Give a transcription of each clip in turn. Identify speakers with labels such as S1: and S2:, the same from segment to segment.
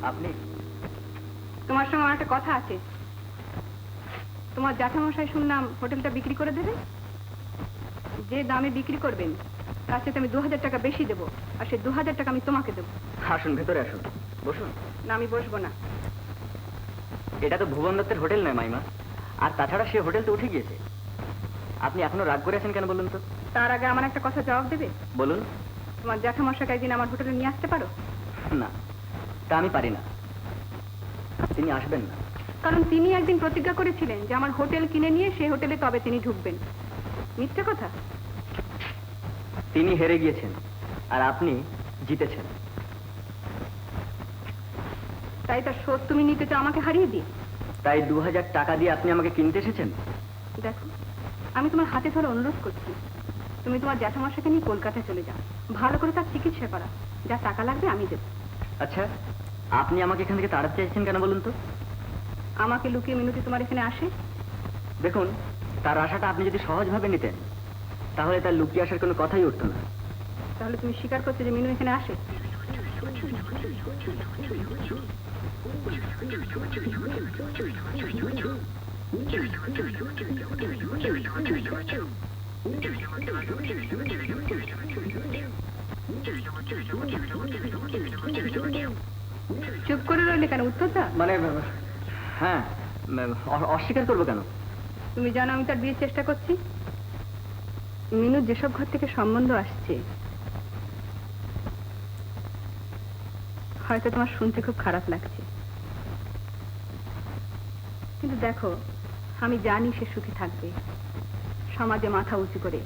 S1: আপনি?
S2: তোমার সঙ্গে আমার একটা কথা আছে। তোমার জ্যাঠামশাই শুনলাম হোটেলটা বিক্রি করে দেবে। যে দামে বিক্রি করবেন তার সাথে আমি 2000 টাকা বেশি দেবো, আর সেই 2000 টাকা আমি তোমাকে দেবো।
S1: আসুন, ভেতরে আসুন, বসুন।
S2: না, আমি বসবো না।
S1: এটা তো ভুবন দত্তের হোটেল নয় মাইমা, আর তাছাড়া সে হোটেল তো উঠে গিয়েছে। আপনি এখনো রাগ করে আছেন কেন বলুন তো?
S2: তার আগে আমার একটা কথা জবাব দেবে।
S1: বলুন।
S2: তোমার জ্যাঠামশাকে একদিন আমার হোটেলে নিয়ে আসতে পারো?
S1: না, তা আমি পারি না। তিনি আসবেন না।
S2: কারণ তিনি একদিন প্রতিজ্ঞা করেছিলেন যে আমার হোটেল কিনে নিয়ে সেই হোটেলে তবে তিনি ঢুকবেন। মিথ্যে কথা।
S1: তিনি হেরে গিয়েছেন আর আপনি জিতেছেন।
S2: তাই তার শোধ তুমি নিতে চাও আমাকে হারিয়ে দিয়ে?
S1: তাই 2000 টাকা দিয়ে আপনি আমাকে কিনতে এসেছেন?
S2: দেখো, আমি তোমার হাতে ধরে অনুরোধ করছি, তুমি তোমার জ্যাঠামশাকে নিয়ে কলকাতায় চলে যাও, ভালো করে তার চিকিৎসা করা। যা টাকা লাগবে আমি দেব।
S1: আচ্ছা, আপনি আমাকে এখান থেকে তাড়াতে চাইছেন কেন বলুন তো?
S2: আমাকে লুকিয়ে মিনতি তোমার এখানে আসে?
S1: দেখুন, তার আশাটা আপনি যদি সহজভাবে নিতেন তাহলে তার লুকিয়ে আসার কোনো কথাই উঠতো না।
S2: তাহলে তুমি স্বীকার করছো যে মিনু এখানে আসে? চুপ করে রইলে কেন? উত্তর দাও।
S1: মানে হ্যাঁ, অস্বীকার করবো কেন?
S2: তুমি জানো আমি তার বিয়ের চেষ্টা করছি। মিনুর যেসব ঘর থেকে সম্বন্ধ আসছে হয়তো তোমার শুনতে খুব খারাপ লাগছে, কিন্তু দেখো, আমি জানি সে সুখী থাকবে, সমাজে মাথা উঁচু করে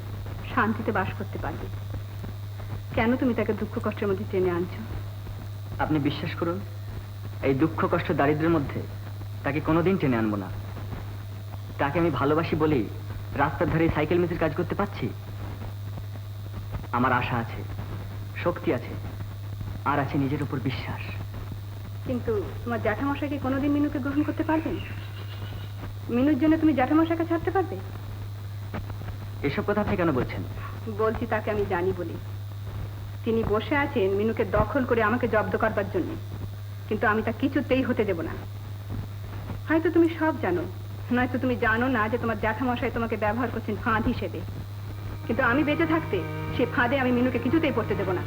S2: শান্তিতে বাস করতে পারবে। কেন তুমি তাকে দুঃখ কষ্টের মধ্যে টেনে আনছো?
S1: আপনি বিশ্বাস করুন, এই দুঃখ কষ্ট দারিদ্র্যের মধ্যে তাকে কোনোদিন টেনে আনবো না। তাকে আমি ভালোবাসি বলেই রাস্তার ধারে সাইকেল মিস্ত্রির কাজ করতে পারছি। আমার আশা আছে, শক্তি আছে, আর আছে নিজের উপর বিশ্বাস।
S2: কিন্তু তোমার জ্যাঠামশাইকে কোনোদিন মিনুকে গ্রহণ করতে পারবেন? মিনুর জন্য তুমি জ্যাঠামশাইকে ছাড়তে পারবে?
S1: এসব কথা আপনি কেন বলছেন?
S2: বলছি তাকে আমি জানি বলে। তিনি বসে আছেন মিনুকে দখল করে আমাকে জব্দ করবার জন্য, কিন্তু আমি তা কিছুতেই হতে দেব না। হয়তো তুমি সব জানো, নয়তো তুমি জানো না যে তোমার জ্যাঠামশাই তোমাকে ব্যবহার করছেন ফাঁদ হিসেবে। কিন্তু আমি বেঁচে থাকতে সে ফাঁদে আমি মিনুকে কিছুতেই পড়তে দেব না।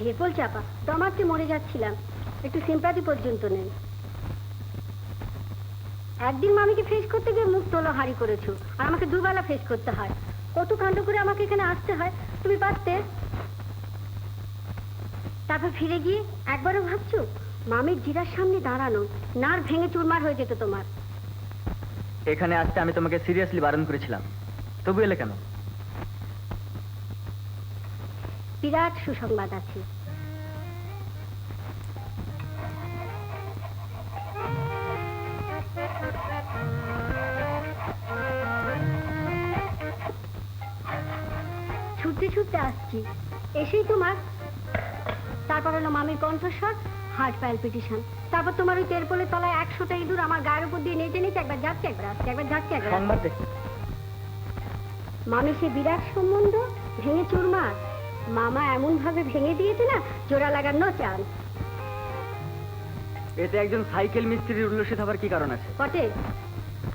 S3: ঢেকল চাপা দমাতে মরে যাচ্ছিলাম, একটু সিম্পাথি পর্যন্ত নেই। একদিন মামিকে ফেস করতে গিয়ে মুখ তোলা হারি করেছো, আর আমাকে দুবেলা ফেস করতে হয়। কত কাণ্ড করে আমাকে এখানে আসতে হয়, তুমি পারতে। তারপর ফিরে গিয়ে একবারও ভাবছো মামির জিরার সামনে দাঁড়ানো, নার ভেঙে চুরমার হয়ে যেত তোমার।
S1: এখানে আসতে আমি তোমাকে সিরিয়াসলি বারণ করেছিলাম, তবু এলে কেন?
S3: বিরাট সুসংবাদ আছে। ছুটতে ছুটতে আসছি, এসেই তোমার, তারপর হলো মামির কণ্ঠস্বর, হার্ট প্যালপিটেশন, তারপর তোমার ওই তেরপোলের তলায় 100টা ইঁদুর আমার গায়ের উপর দিয়ে নেচে নেচে একবার যাচ্ছে একবার আসছে, একবার যাচ্ছে একবার আসছে। মামি সে বিরাট সম্বন্ধ ভেঙে চুরমার, মামা এমন ভাবে ভেঙে দিয়েছে না, জোড়া লাগানো চান্স।
S1: এতে একজন সাইকেল মিস্ত্রির উল্লসিত হবার কি কারণ আছে?
S3: বটে,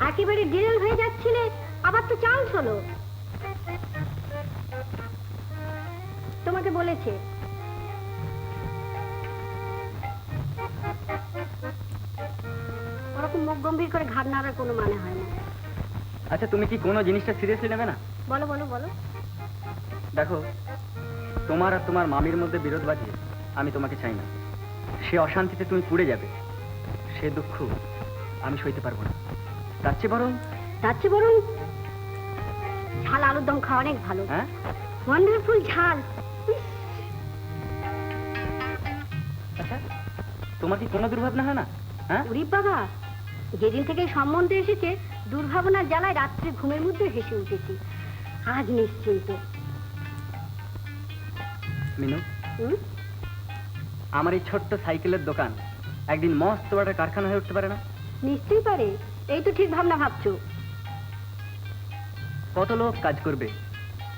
S3: একেবারে ডিরেল হয়ে যাচ্ছিলে, আবার তো চান্স হলো। তোমাকে বলেছে ওরকম মুখ গম্ভীর করে ঘাড় নাড়ার কোনো মানে হয় না।
S1: আচ্ছা, তুমি কি কোনো জিনিসটা সিরিয়াসলি নেবে না?
S3: বলো বলো বলো।
S1: দেখো, তোমার আর তোমার মামির মধ্যে বিরোধ বাজিয়ে আমি তোমাকে চাই না। সে অশান্তিতে তুমি পুড়ে যাবে, সে দুঃখ আমি সইতে পারবো না। তার চেয়ে বরং
S3: ঝাল আলুর দম খাওয়া অনেক ভালো।
S1: হ্যাঁ,
S3: ওয়ান্ডারফুল ঝাল।
S1: আচ্ছা তোমার কি কোনো দুর্ভাবনা হয় না? হ্যাঁ,
S3: উরি বাবা, যেদিন থেকে সম্বন্ধে এসেছে দুর্ভাবনার জ্বালায় রাত্রে ঘুমের মধ্যে হেসে উঠেছি। আজ নিশ্চিন্ত।
S1: মিনু,
S3: হুম?
S1: আমার এই ছোট্ট সাইকেলের দোকান একদিন মস্ত বড় একটা কারখানা হয়ে উঠতে পারে না?
S3: নিশ্চয়ই পারে। এই তো ঠিক ভাবনা ভাবছো।
S1: কত লোক কাজ করবে,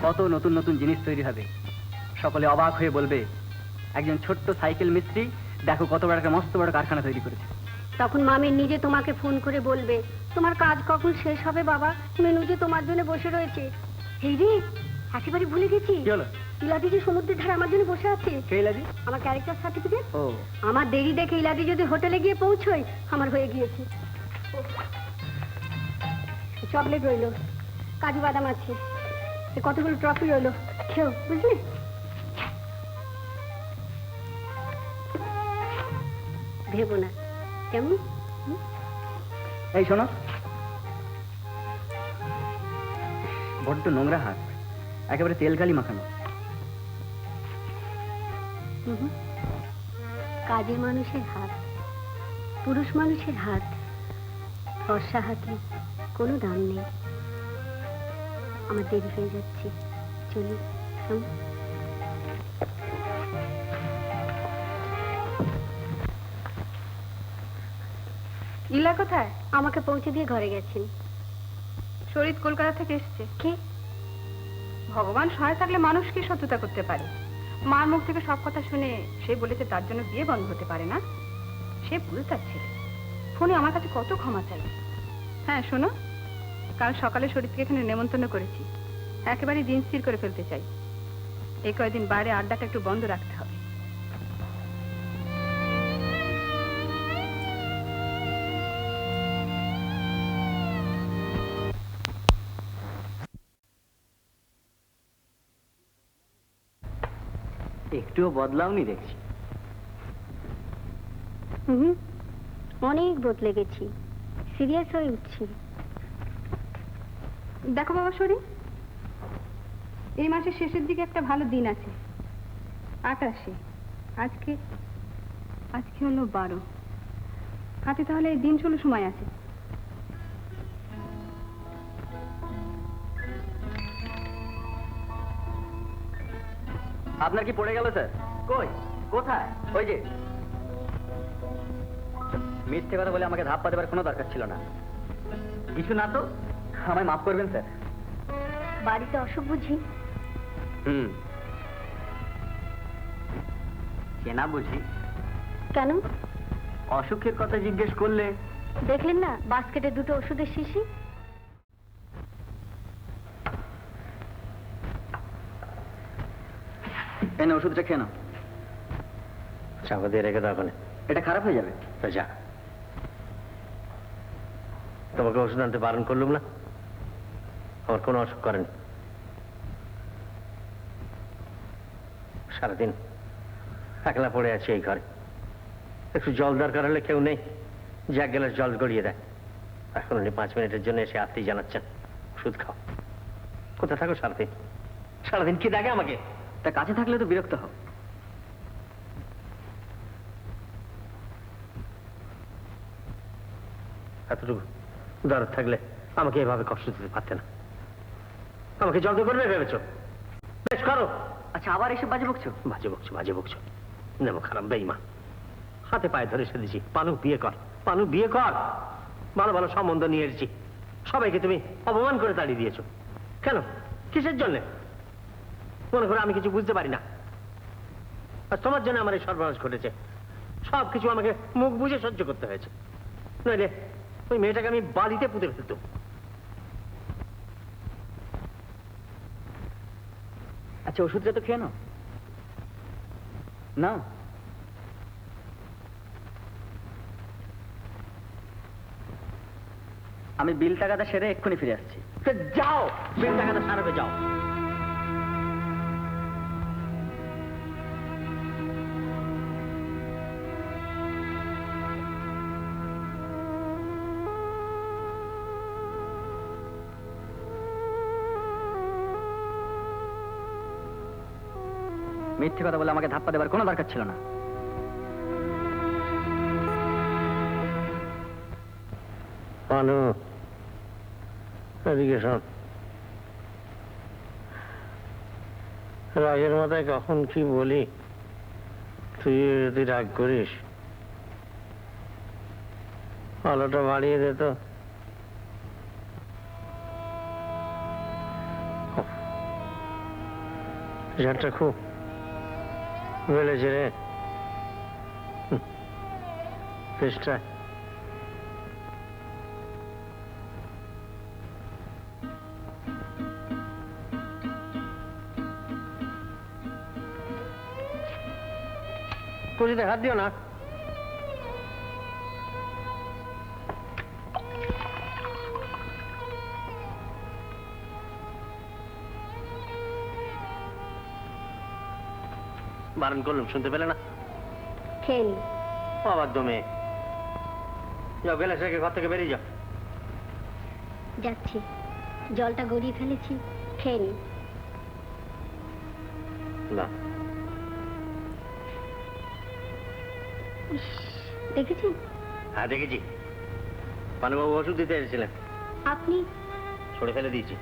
S1: কত নতুন নতুন জিনিস তৈরি হবে, সকলে অবাক হয়ে বলবে একজন ছোট্ট সাইকেল মিস্ত্রি দেখো কত বড় একটা মস্ত বড় কারখানা তৈরি করেছে।
S3: তখন মামি নিজে তোমাকে ফোন করে বলবে তোমার কাজ কখন শেষ হবে বাবা, মেনু যে তোমার জন্য বসে রয়েছে। এই রে, একেবারে ভুলে গেছি।
S1: কি হলো?
S3: ইলাদি যে সমুদ্রের ধারে আমার জন্য বসে আছে।
S1: কে ইলাদি?
S3: আমার ক্যারেক্টার সার্টিফিকেট।
S1: ও,
S3: আমার দেরি দেখে ইলাদি যদি হোটেলে গিয়ে পৌঁছয়, আমার হয়ে গিয়েছে। চকলেট রইলো, কাজু বাদাম আছে, এ কতগুলো ট্রফি রইলো, খেও, বুঝলি? ভেবো না, কেমন?
S1: এই শোনো, বড্ড নোংরা হাত, একেবারে তেল কালি মাখানো।
S3: হুম। কাজের মানুষের হাত, পুরুষ মানুষের হাত, ফর্সা হাতে কোনো দাম নেই। আমার দেরি হয়ে যাচ্ছে, চলি।
S2: ইলা কোথায়?
S3: আমাকে পৌঁছে দিয়ে ঘরে গেছেন।
S2: শরীর কলকাতা থেকে এসেছে।
S3: কে?
S2: ভগবান সহায় থাকলে মানুষ কি শত্রুতা করতে পারে? মার মুখ থেকে সব কথা শুনে সে বলেছে তার জন্য বিয়ে বন্ধ হতে পারে না। সে ভুল তার ছেলে। ফোনে আমার কাছে কত ক্ষমা চাই। হ্যাঁ শোনো, কাল সকালে শরীরকে এখানে নেমন্তন্ন করেছি। একেবারে দিন স্থির করে ফেলতে চাই। এই কয়েকদিন বাইরে আড্ডাটা একটু বন্ধ রাখতে হবে।
S1: একটুও বদলাওনি দেখছি।
S3: হুম, অনেক বদলে গেছি, সিরিয়াস হয়ে উঠছি।
S2: দেখো বাবা শরীর, এই মাসের শেষের দিকে একটা ভালো দিন আছে, 28। আজকে হলো 12। হাতে তাহলে এই দিন 16 সময় আছে।
S1: আপনার কি পড়ে গেল স্যার? কই, কোথায়? ওই যে। মিথ্যে কথা বলে আমাকে ধাপ্পা দেবার কোনো দরকার ছিল না। কিছু না তো, আমায় মাফ করবেন স্যার।
S3: বাড়িতে অসুখ বুঝি?
S1: হুম, কেনা বুঝি?
S3: কেন?
S1: অসুখের কথা জিজ্ঞেস করলে।
S3: দেখলেন না বাস্কেটে দুটো ওষুধের শিশি?
S1: এনে ওষুধটা খেয়ে নাও।
S4: চাপা দিয়ে রেখে দাও ওখানে।
S1: এটা খারাপ হয়ে যাবে।
S4: তো যা, তোমাকে ওষুধ আনতে বারণ করলুম না? আমার কোনো অসুখ করেনি। সারাদিন একলা পড়ে আছি এই ঘরে। একটু জল দরকার হলে কেউ নেই যে এক গ্লাস জল গড়িয়ে দেয়। এখন উনি 5 মিনিটের জন্য এসে আত্মীয় জানাচ্ছেন ওষুধ খাও। কোথায় থাকো সারাদিন? সারাদিন কি দেখে আমাকে?
S1: তা কাছে থাকলে তো বিরক্ত হও।
S4: এতটুকু দরদ থাকলে আমাকে এভাবে কষ্ট দিতে পারতে না। আমাকে জব্দ করবে ভেবেছ? বেশ করো।
S1: আচ্ছা, আবার এসব বাজে বকছো?
S4: বাজে বকছো নেমো খারাপ বেইমা। হাতে পায়ে ধরে সেদিছি, পানু বিয়ে কর, পানু বিয়ে কর। ভালো ভালো সম্বন্ধ নিয়ে এসেছি, সবাইকে তুমি অপমান করে তাড়িয়ে দিয়েছো। কেন? কিসের জন্য? মনে করো আমি কিছু বুঝতে পারি না? আর তোমার জন্য আমার এই সর্বনাশ ঘটেছে। সব কিছু আমাকে মুখ বুঝে সহ্য করতে হয়েছে, নইলে ওই মেয়েটাকে আমি বাড়িতে পুঁতে ফেলতাম।
S1: আচ্ছা, ওষুধটা তো খেয়ে নাও। নাও। আমি বিল টাকাটা সেরে এক্ষুনি ফিরে আসছি।
S4: যাও, বিল টাকাটা সারাবে, যাও।
S1: মিথ্যে কথা বলে আমাকে ধাপ্পা দেবার কোনো দরকার ছিল না।
S4: পানু, এদিকে শোন। রাগের মাথায় কখন কি বলি, তুই যদি রাগ করিস, আলোটা বাড়িয়ে দে তো। ঝাড়টা খুব বেড়েছে রে চেষ্টা। কুচিতে হাত দিও না। বারণ করলাম, শুনতে পেলে না?
S3: খেয়ে নি।
S4: অবাধ্য মেয়ে। যাও, গেলে সেকে ঘর থেকে বেরিয়ে যাও।
S3: যাচ্ছি, জলটা গড়িয়ে ফেলেছি, খেয়ে নি।
S4: না,
S3: ইস, দেখেছেন?
S4: হ্যাঁ দেখেছি। পানুবাবু ওষুধ দিতে এসেছিলেন,
S3: আপনি
S4: ছড়ে ফেলে দিয়েছি।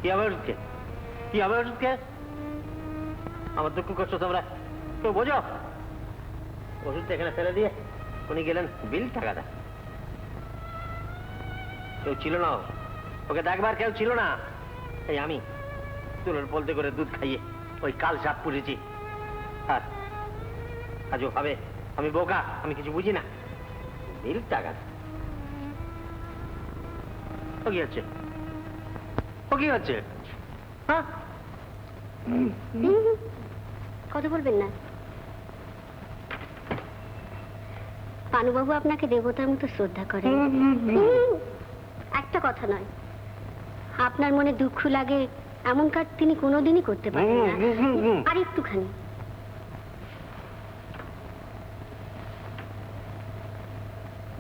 S4: কি হবে ওষুধকে? কি হবে ওষুধকে? আমার দুঃখ কষ্ট তোমরা কেউ বোঝো? ওষুধটা এখানে ফেলে দিয়ে উনি গেলেন বিল টাকাটা। কেউ ছিল না, ওকে দেখবার কেউ ছিল না। এই আমি তুলোর বলতে করে দুধ খাইয়ে ওই কাল সাপ পুষেছি। আর আজ ও ভাবে আমি বোকা, আমি কিছু বুঝি না। বিল টাকা ও কি হচ্ছে? ও কি হচ্ছে? হ্যাঁ,
S3: কথা বলবেন না। পানুবাবু আপনাকে দেবতার মতো শ্রদ্ধা করেন। একটা কথা নয়, আপনার মনে দুঃখ লাগে এমন কাজ তিনি কোনোদিনই করতে পারেন না। আর একটুখানি।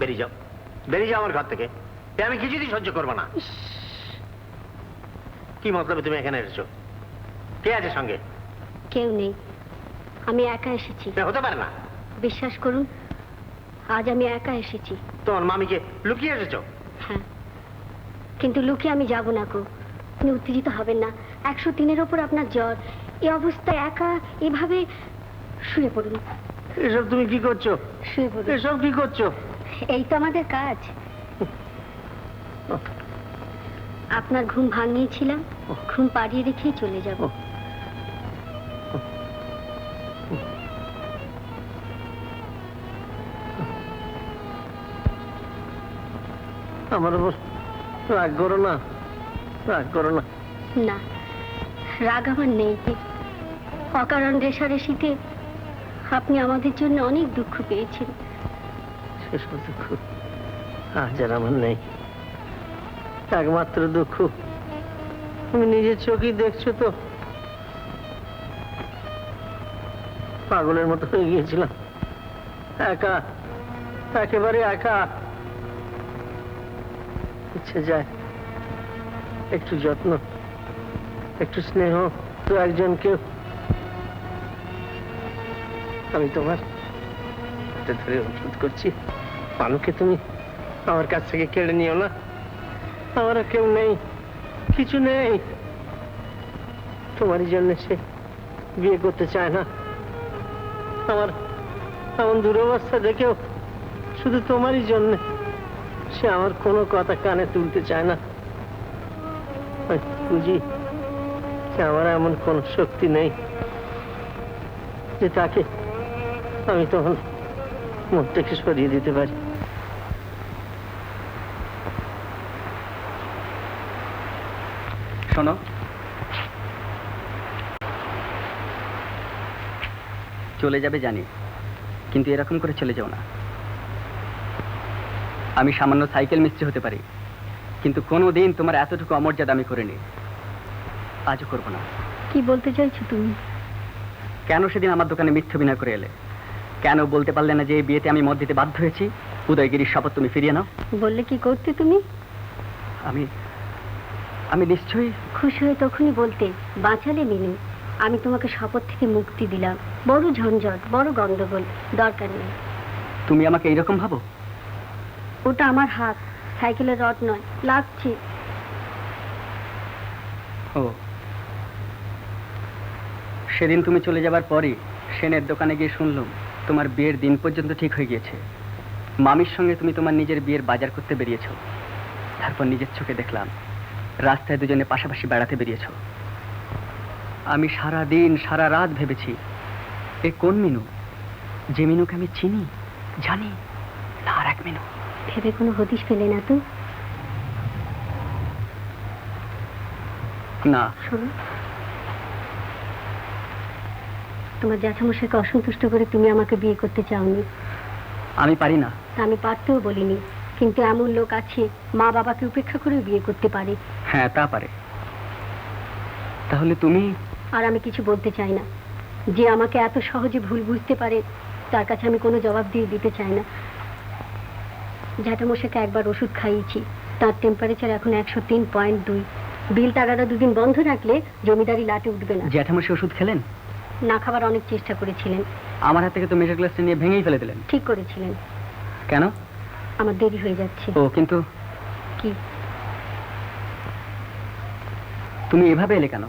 S4: বেরিয়ে যাও, বেরিয়ে যাও আমার ঘর থেকে। এ আমি কিছুতেই সহ্য করবো না। কি মতলবে তুমি এখানে এসেছো? কে আছে সঙ্গে?
S3: কেউ নেই, আমি একা এসেছি।
S4: এ হতে পারে না।
S3: বিশ্বাস করুন, আজ আমি একা এসেছি।
S4: তোমার মামিকে লুকিয়ে এসেছো?
S3: হ্যাঁ, কিন্তু লুকিয়ে আমি যাব না গো। আপনি উত্তেজিত হবেন না। 103-এর ওপর আপনার জ্বর, এই অবস্থায় একা এভাবে শুয়ে পড়ুন।
S4: এসব তুমি কি করছো?
S3: শুয়ে পড়ুন।
S4: এসব কি করছো?
S3: এই তো আমাদের কাজ। আপনার ঘুম ভাঙিয়েছিলাম, ঘুম পাড়িয়ে রেখেই চলে যাব।
S4: আমার উপর রাগ করো না, রাগ করো না।
S3: না, রাগ আমার নেই। অকারণ রেশারেশিতে আপনি আমাদের জন্য অনেক দুঃখ পেয়েছেন।
S4: সেসব দুঃখ আজ আর আমার নেই। একমাত্র দুঃখ তুমি নিজের চোখেই দেখছো তো। পাগলের মতো হয়ে গিয়েছিলাম, একা, একেবারে একা। ইচ্ছে যায় একটু যত্ন, একটু স্নেহ, তো একজন কেউ। আমি তোমার হাতে ধরে অনুরোধ করছি, পানুকে তুমি আমার কাছ থেকে কেড়ে নিও না। আমারও কেউ নেই, কিছু নেই। তোমারই জন্য সে বিয়ে করতে চায় না। আমার এমন দুরবস্থা দেখেও শুধু তোমারই জন্য সে আমার কোনো কথা কানে তুলতে চায় না। আমি বুঝি যে আমার এমন কোনো শক্তি নেই যে তাকে আমি তখন মন থেকে সরিয়ে দিতে পারি।
S1: শোনো, চলে যাবে জানি, কিন্তু এরকম করে চলে যাও না। আমি সামান্য সাইকেল মিস্ত্রি হতে পারি, কিন্তু কোনোদিন তোমার এতটুকু অমর্যাদা আমি করিনি, আজও করবো না।
S3: কি বলতে চাইছো তুমি?
S1: কেন সেদিন আমার দোকানে মিথ্যে অভিনয় করে এলে? কেন বলতে পারলে না যে এই বিয়েতে আমি মত দিতে বাধ্য হয়েছি? উদয়গিরির শপথ তুমি ফিরিয়ে নাও।
S3: বললে কি করতে তুমি?
S1: আমি আমি নিশ্চয়ই
S3: খুশি হয়ে তখনই বলতে, বাঁচালে মিনু। আমি তোমাকে শপথ থেকে মুক্তি দিলাম। বড় ঝঞ্ঝট, বড় গন্ডগোল, দরকার নেই।
S1: তুমি আমাকে এইরকম ভাবো?
S3: ওটা আমার হাত, সাইকেলের রড নয়, লাগছে।
S1: ও, সেদিন তুমি চলে যাবার পরই সেনের দোকানে গিয়ে শুনলাম তোমার বিয়ের দিন পর্যন্ত ঠিক হয়ে গিয়েছে। মামির সঙ্গে তুমি তোমার নিজের বিয়ের বাজার করতে বেরিয়েছো। তারপর নিজের চোখে দেখলাম রাস্তায় দুজনে পাশাপাশি বেড়াতে বেরিয়েছো। আমি সারা দিন সারা রাত ভেবেছি এ কোন মিনু, যে মিনুকে আমি চিনি জানি না, আর এক মিনু।
S3: ভেবে কোনো হদিশ পেলে না তো?
S1: না।
S3: শোনো, তোমার জ্যাঠামশাইকে অসন্তুষ্ট করে তুমি আমাকে বিয়ে করতে চাওনি।
S1: আমি পারি না।
S3: তা আমি পারতেও বলিনি, কিন্তু এমন লোক আছে মা বাবাকে উপেক্ষা করে বিয়ে করতে পারে।
S1: হ্যাঁ, তা পারে। তাহলে তুমি?
S3: আর আমি কিছু বলতে চাই না। যে আমাকে এত সহজে ভুল বুঝতে পারে তার কাছে আমি কোনো জবাব দিয়ে দিতে চাই না। জ্যাঠামশাইকে একবার ওষুধ খাইয়েছি, তার টেম্পারেচার এখন 103.2। বিল টাকাটা দুদিন বন্ধ রাখলে জমিদারি লাটে উঠবে না।
S1: জ্যাঠামশাই ওষুধ খেলেন?
S3: না খাবার অনেক চেষ্টা করেছিলেন।
S1: আমার হাত থেকে তো মেজর গ্লাসটা নিয়ে ভেঙেই ফেলে দিলেন।
S3: ঠিক করেছিলেন।
S1: কেন?
S3: আমার দেরি হয়ে যাচ্ছে।
S1: ও, কিন্তু
S3: কি?
S1: তুমি এভাবে এলে কেন?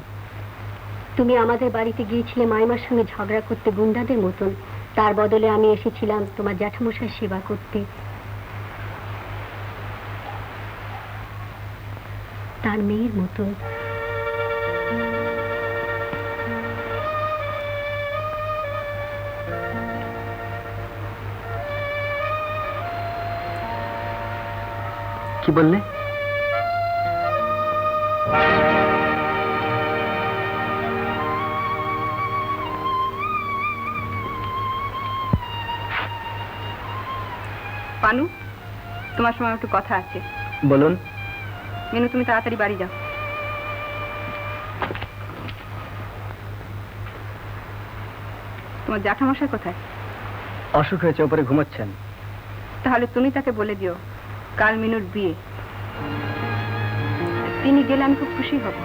S3: তুমি আমাদের বাড়িতে গিয়েছিলে মাইমার সঙ্গে ঝগড়া করতে গুন্ডাদের মতন। তার বদলে আমি এসেছিলাম তোমার জ্যাঠামশাই সেবা করতে। তার মেয়ের মতন।
S1: কি বললে?
S2: পানু, তোমার সময় একটু কথা আছে।
S1: বলুন।
S2: মিনু, তুমি তাড়াতাড়ি বাড়ি যাও। তোমার জ্যাঠামশাই কোথায়?
S1: অসুখ হয়েছে, উপরে ঘুমোচ্ছেন।
S2: তাহলে তুমি তাকে বলে দিও কাল মিনুর বিয়ে। তিনি গেলে আমি খুব খুশি হব।